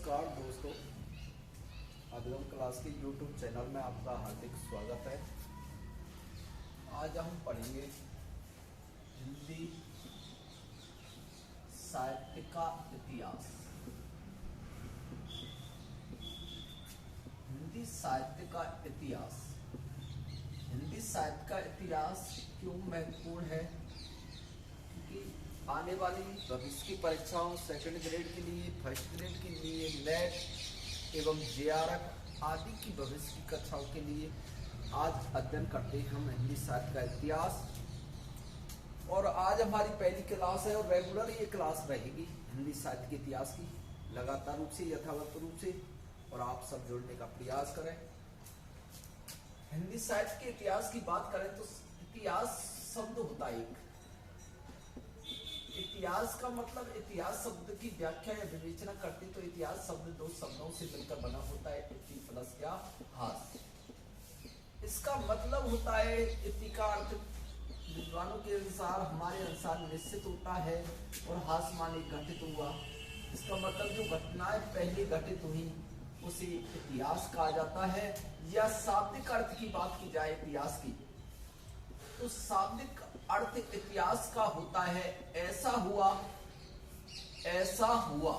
नमस्कार दोस्तों, अभिगम क्लास के YouTube चैनल में आपका हार्दिक स्वागत है। आज हम पढ़ेंगे हिंदी साहित्य का इतिहास। हिंदी साहित्य का इतिहास। हिंदी साहित्य का इतिहास क्यों महत्वपूर्ण है? क्योंकि आने वाली भविष्य की परीक्षाओं, सेकंड ग्रेड के लिए, फर्स्ट ग्रेड के लिए, नेट एवं जेआरएफ आदि की भविष्य की कक्षाओं के लिए आज अध्ययन करते हैं हम हिंदी साहित्य का इतिहास। और आज हमारी पहली क्लास है और रेगुलर ये क्लास रहेगी हिंदी साहित्य के इतिहास की, लगातार रूप से, यथावत रूप से, और आप सब जुड़ने का प्रयास करें। हिंदी साहित्य के इतिहास की बात करें तो इतिहास शब्द होता है एक। इतिहास का मतलब, इतिहास शब्द की व्याख्या या विवेचना करते तो इतिहास शब्द दो शब्दों से मिलकर बना होता है, इति प्लस क्या हास। इसका मतलब होता है, इति का अर्थ विद्वानों के अनुसार, हमारे अनुसार निश्चित होता है, और हास माने घटित हुआ। इसका मतलब जो घटनाएं पहले घटित हुई उसे इतिहास कहा जाता है। या शाब्दिक अर्थ की बात की जाए इतिहास की, तो शाब्दिक अर्थ इतिहास का होता है ऐसा हुआ, ऐसा हुआ,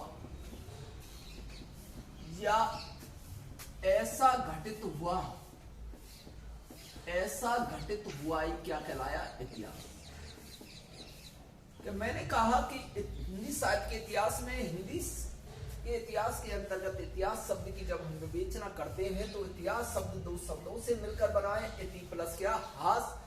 या ऐसा घटित हुआ। ऐसा घटित हुआ ही क्या कहलाया? इतिहास। कि मैंने कहा कि हिंदी साहित्य के इतिहास में, हिंदी के इतिहास के अंतर्गत इतिहास शब्द की जब हम विवेचना करते हैं तो इतिहास शब्द दो शब्दों से मिलकर बना है, इति प्लस क्या हास।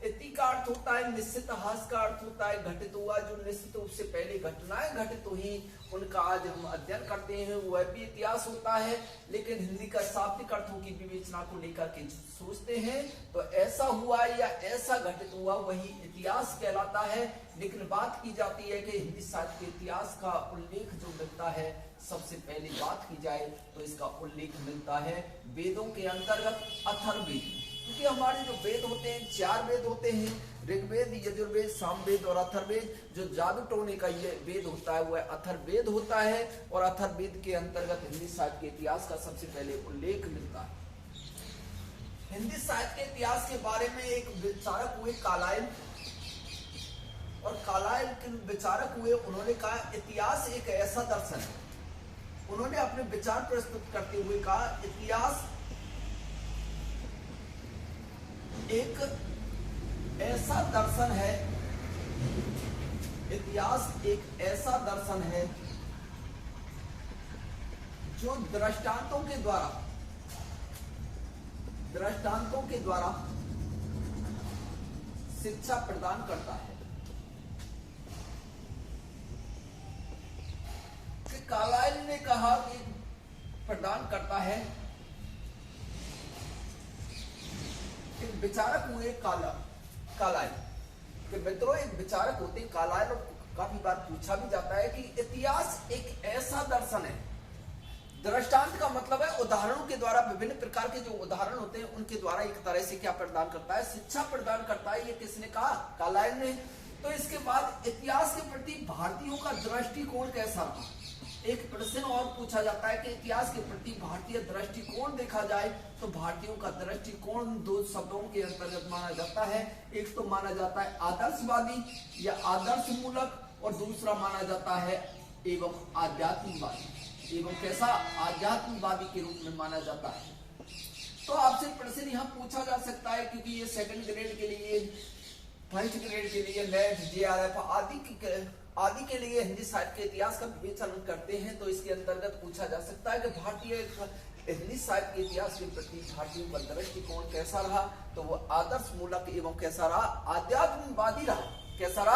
इति का अर्थ होता है निश्चित, हास का अर्थ होता है घटित हुआ। जो निश्चित रूप से पहले घटनाएं घटित हुई उनका आज हम अध्ययन करते हैं, वह भी इतिहास होता है। लेकिन हिंदी का शाब्दिक अर्थों की विवेचना को लेकर के सोचते हैं तो ऐसा हुआ या ऐसा घटित हुआ वही इतिहास कहलाता है। लेकिन बात की जाती है कि हिंदी साहित्य के इतिहास का उल्लेख जो मिलता है, सबसे पहले बात की जाए तो इसका उल्लेख मिलता है वेदों के अंतर्गत अथर्ववेद। क्योंकि हमारे जो वेद होते हैं, चार वेद होते हैं, ऋग्वेद, यजुर्वेद, सामवेद और अथर्ववेद। जो जादूटोने का ये वेद होता है वह अथर्ववेद होता है, और अथर्ववेद के अंतर्गत हिंदी साहित्य के इतिहास का सबसे पहले उल्लेख मिलता है। हिंदी साहित्य के इतिहास के बारे में एक विचारक हुए कालाइल, और कालाइल के विचारक हुए, उन्होंने कहा इतिहास एक ऐसा दर्शन है। उन्होंने अपने विचार प्रस्तुत करते हुए कहा इतिहास एक ऐसा दर्शन है, इतिहास एक ऐसा दर्शन है जो दृष्टांतों के द्वारा शिक्षा प्रदान करता है। कि कार्लाइल ने कहा कि प्रदान करता है। विचारक हुए कार्लाइल के मित्रों, एक विचारक होते हैं कार्लाइल, और काफी बार पूछा भी जाता है कि इतिहास एक ऐसा दर्शन है। दृष्टांत का मतलब है उदाहरणों के द्वारा, विभिन्न प्रकार के जो उदाहरण होते हैं उनके द्वारा एक तरह से क्या प्रदान करता है? शिक्षा प्रदान करता है। ये किसने कहा? कार्लाइल ने। तो इसके बाद इतिहास के प्रति भारतीयों का दृष्टिकोण कैसा रहा? एक प्रश्न और पूछा जाता है कि इतिहास के प्रति भारतीय दृष्टिकोण देखा जाए तो भारतीयों का दृष्टिकोण दो शब्दों के अंतर्गत माना जाता है। एक तो माना जाता है आदर्शवादी या आदर्श मूलक, और दूसरा माना जाता है एवं आध्यात्मिकवादी। एवं कैसा? आध्यात्मिकवादी के रूप में माना जाता है। तो आपसे प्रश्न यहाँ पूछा जा सकता है, क्योंकि ये सेकंड ग्रेड के लिए, फर्स्ट ग्रेड के लिए, नेट, जेआरएफ आदि के लिए हिंदी साहित्य के इतिहास का विवेचन करते हैं, तो इसके अंतर्गत पूछा जा सकता है कि भारतीय हिंदी साहित्य के इतिहास के प्रति भारतीयों का दृष्टिकोण कैसा रहा? तो वो आदर्श मूलक एवं कैसा रहा? आध्यात्मिकवादी रहा। कैसा रहा?